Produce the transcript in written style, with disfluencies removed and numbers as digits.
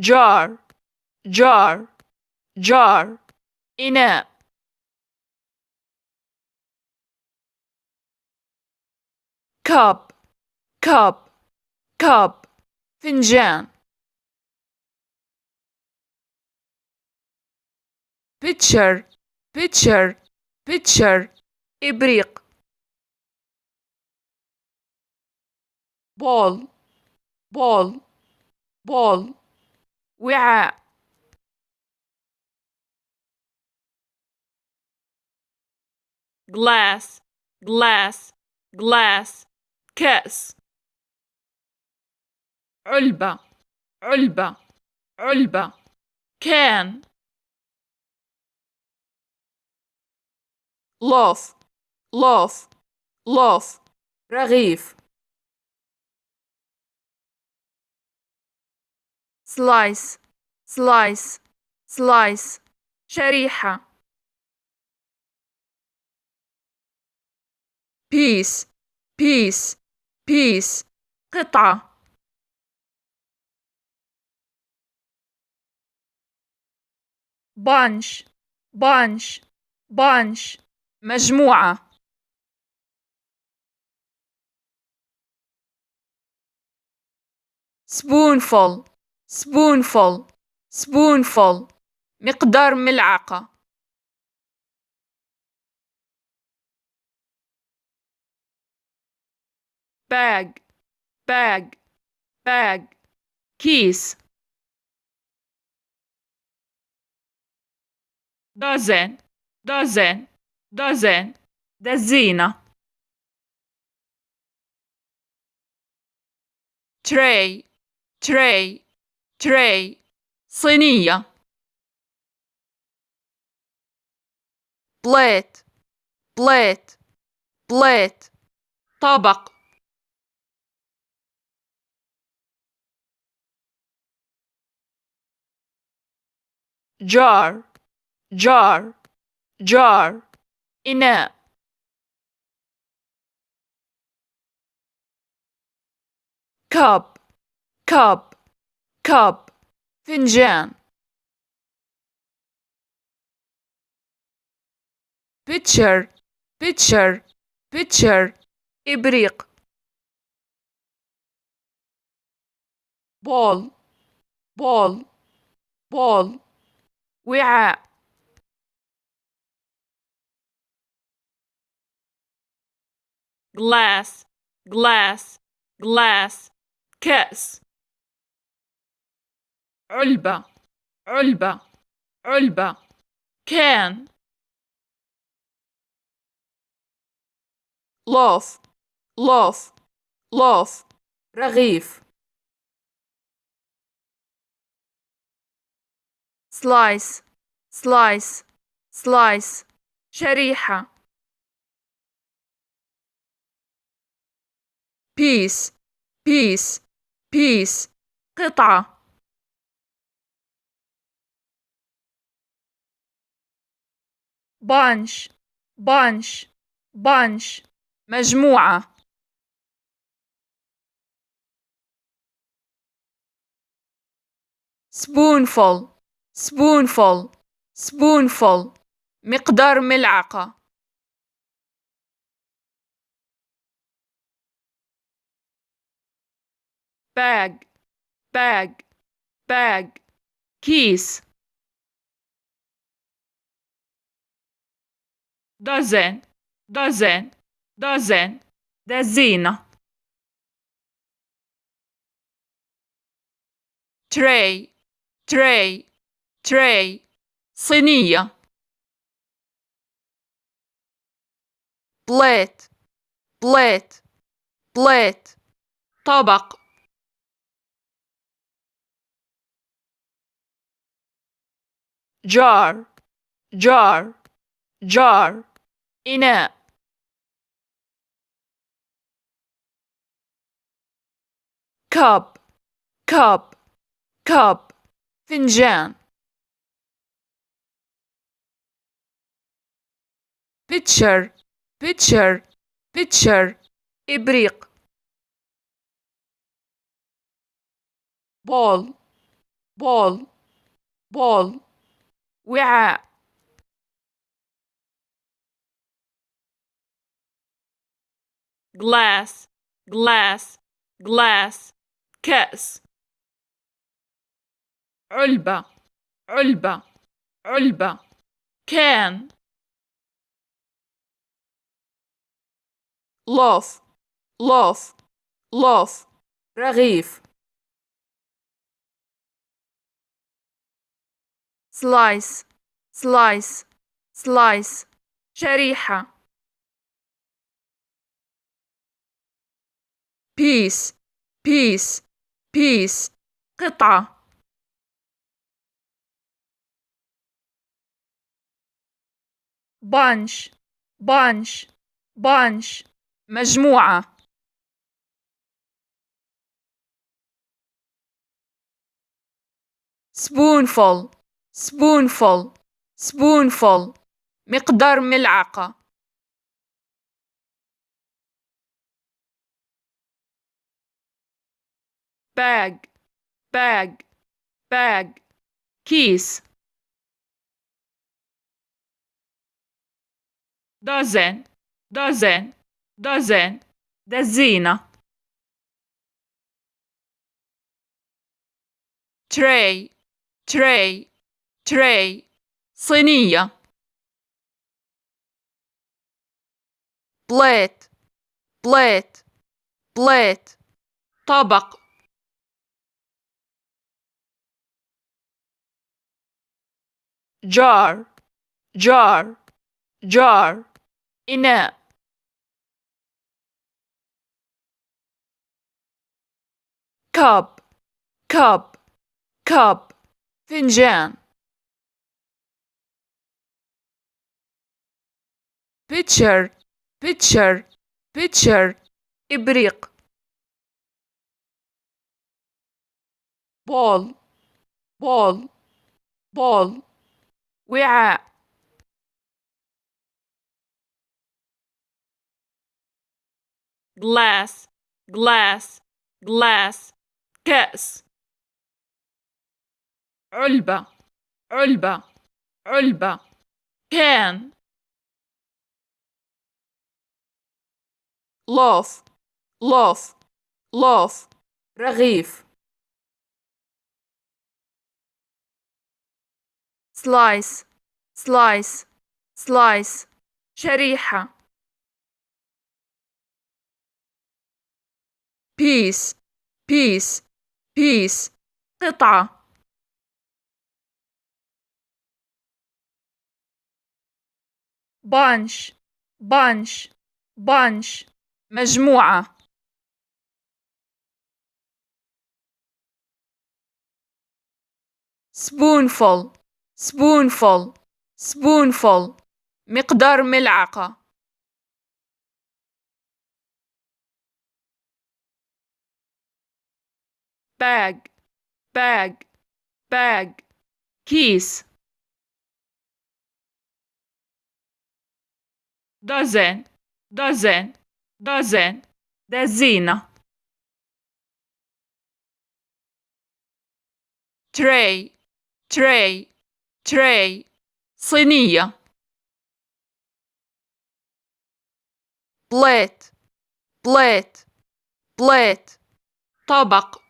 جار جار جار إناء كاب كاب كاب فنجان بيتشر بيتشر بيتشر إبريق بول بول بول وعاء glass glass glass كأس علبة علبة علبة كان loaf loaf loaf رغيف slice slice slice شريحة piece piece piece قطعة bunch bunch bunch مجموعة spoonful spoonful spoonful مقدار ملعقة bag bag bag كيس dozen dozen dozen دزينة tray tray tray صينية plate plate plate طبق jar jar jar إناء cup cup cup فنجان pitcher pitcher pitcher إبريق ball ball ball وعاء glass glass glass كأس علبة علبة علبة كان loaf loaf loaf رغيف slice slice slice شريحة piece piece piece قطعة bunch bunch bunch مجموعة spoonful spoonful spoonful مقدار ملعقة bag bag bag كيس dozen dozen dozen دزينة tray tray tray صينية plate plate plate طبق jar jar jar إناء cup cup cup فنجان pitcher pitcher pitcher إبريق ball بول بول وعاء glass glass glass كأس علبة علبة علبة can loaf loaf loaf رغيف slice slice slice شريحة piece piece piece قطعة bunch bunch bunch مجموعة spoonful spoonful spoonful مقدار ملعقة bag bag bag كيس dozen dozen dozen دزينة tray tray tray صينية plate plate plate طبق jar jar jar إناء cup cup cup فنجان pitcher pitcher pitcher إبريق ball ball ball وعاء glass glass glass كأس علبة علبة علبة can loaf loaf loaf رغيف slice slice slice شريحة piece piece piece قطعة bunch bunch bunch مجموعة spoonful spoonful spoonful مقدار ملعقة bag bag bag كيس dozen dozen dozen دزينة tray tray tray صينية plate plate plate طبق